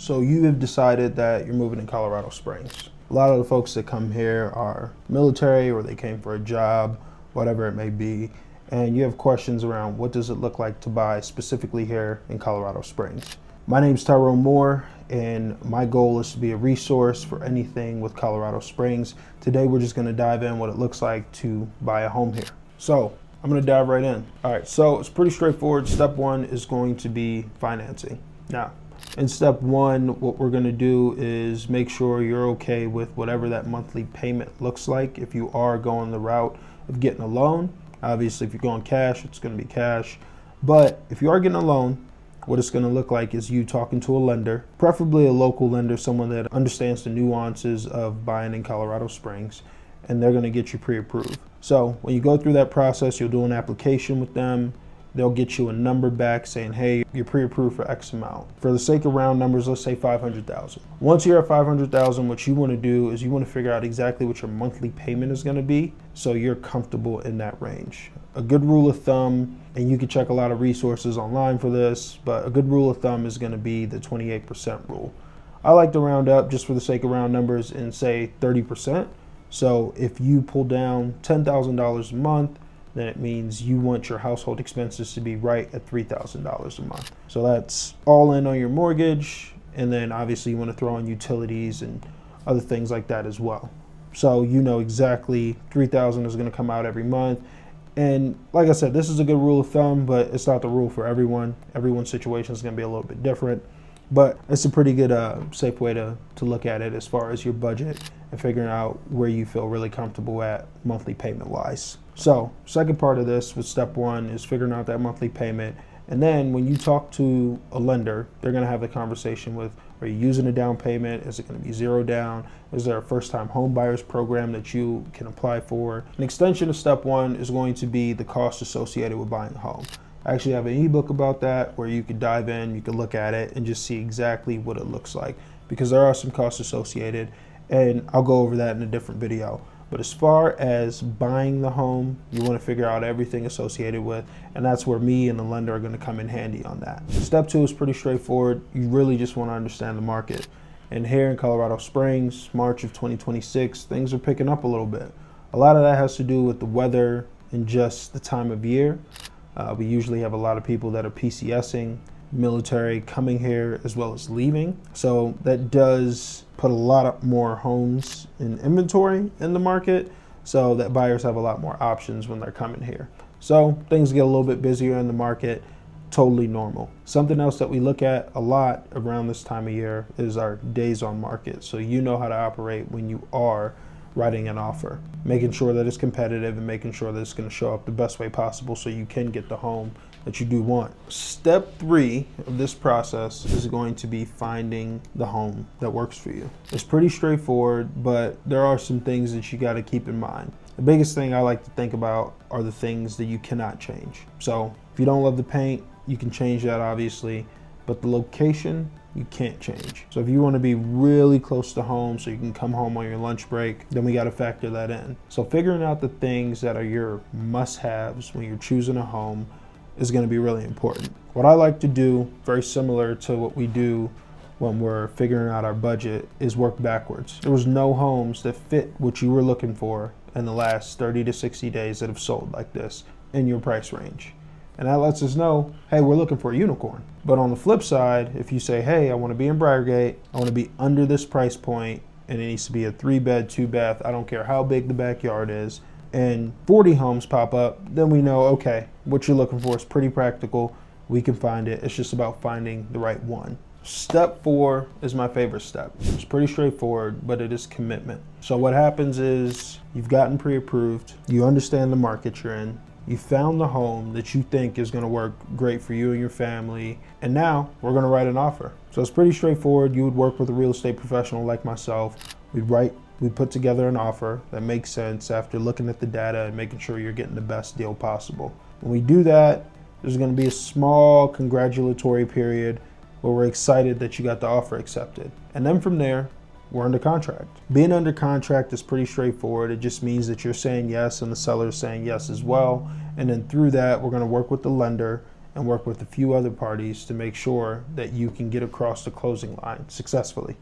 So you have decided that you're moving to Colorado Springs. A lot of the folks that come here are military or they came for a job, whatever it may be. And you have questions around what does it look like to buy specifically here in Colorado Springs. My name is Tyrone Moore, and my goal is to be a resource for anything with Colorado Springs. Today we're just going to dive in what it looks like to buy a home here. So I'm going to dive right in. All right, so it's pretty straightforward. Step one is going to be financing. Now, in step one, what we're going to do is make sure you're okay with whatever that monthly payment looks like. If you are going the route of getting a loan, obviously if you're going cash, it's going to be cash. But if you are getting a loan, what it's going to look like is you talking to a lender, preferably a local lender, someone that understands the nuances of buying in Colorado Springs, and they're going to get you pre-approved. So when you go through that process, you'll do an application with them. They'll get you a number back saying, hey, you're pre-approved for X amount. For the sake of round numbers, let's say 500,000. Once you're at 500,000, what you want to do is you want to figure out exactly what your monthly payment is going to be so you're comfortable in that range. A good rule of thumb, and you can check a lot of resources online for this, but a good rule of thumb is going to be the 28% rule. I like to round up just for the sake of round numbers and say 30%. So if you pull down $10,000 a month, then it means you want your household expenses to be right at $3,000 a month. So that's all in on your mortgage, and then obviously you want to throw in utilities and other things like that as well. So you know exactly $3,000 is going to come out every month. And like I said, this is a good rule of thumb, but it's not the rule for everyone. Everyone's situation is going to be a little bit different. But it's a pretty good, safe way to look at it as far as your budget and figuring out where you feel really comfortable at monthly payment wise. So second part of this with step one is figuring out that monthly payment. And then when you talk to a lender, they're going to have the conversation with, are you using a down payment? Is it going to be zero down? Is there a first time home buyers program that you can apply for? An extension of step one is going to be the cost associated with buying a home. I actually have an ebook about that where you could dive in, you could look at it and just see exactly what it looks like, because there are some costs associated, and I'll go over that in a different video. But as far as buying the home, you want to figure out everything associated with, and that's where me and the lender are going to come in handy on that. Step two is pretty straightforward. You really just want to understand the market. And here in Colorado Springs, March of 2026, things are picking up a little bit. A lot of that has to do with the weather and just the time of year. We usually have a lot of people that are PCSing, military coming here as well as leaving. So that does put a lot more homes in inventory in the market, so that buyers have a lot more options when they're coming here. So things get a little bit busier in the market, totally normal. Something else that we look at a lot around this time of year is our days on market. So you know how to operate when you are writing an offer, making sure that it's competitive and making sure that it's going to show up the best way possible so you can get the home that you do want. Step three of this process is going to be finding the home that works for you. It's pretty straightforward, but there are some things that you got to keep in mind. The biggest thing I like to think about are the things that you cannot change. So if you don't love the paint, you can change that obviously, but the location, you can't change. So if you want to be really close to home so you can come home on your lunch break, then we got to factor that in. So figuring out the things that are your must-haves when you're choosing a home is going to be really important. What I like to do, very similar to what we do when we're figuring out our budget, is work backwards. There was no homes that fit what you were looking for in the last 30 to 60 days that have sold like this in your price range. And that lets us know, hey, we're looking for a unicorn. But on the flip side, if you say, hey, I want to be in Briargate, I want to be under this price point, and it needs to be a 3-bed, 2-bath, I don't care how big the backyard is, and 40 homes pop up, then we know, okay, what you're looking for is pretty practical. We can find it. It's just about finding the right one. Step four is my favorite step. It's pretty straightforward, but it is commitment. So what happens is you've gotten pre-approved, you understand the market you're in, you found the home that you think is going to work great for you and your family, and now we're going to write an offer. So it's pretty straightforward. You would work with a real estate professional like myself. We'd put together an offer that makes sense after looking at the data and making sure you're getting the best deal possible. When we do that, there's going to be a small congratulatory period where we're excited that you got the offer accepted. And then from there, we're under contract. Being under contract is pretty straightforward. It just means that you're saying yes and the seller is saying yes as well. And then through that, we're going to work with the lender and work with a few other parties to make sure that you can get across the closing line successfully.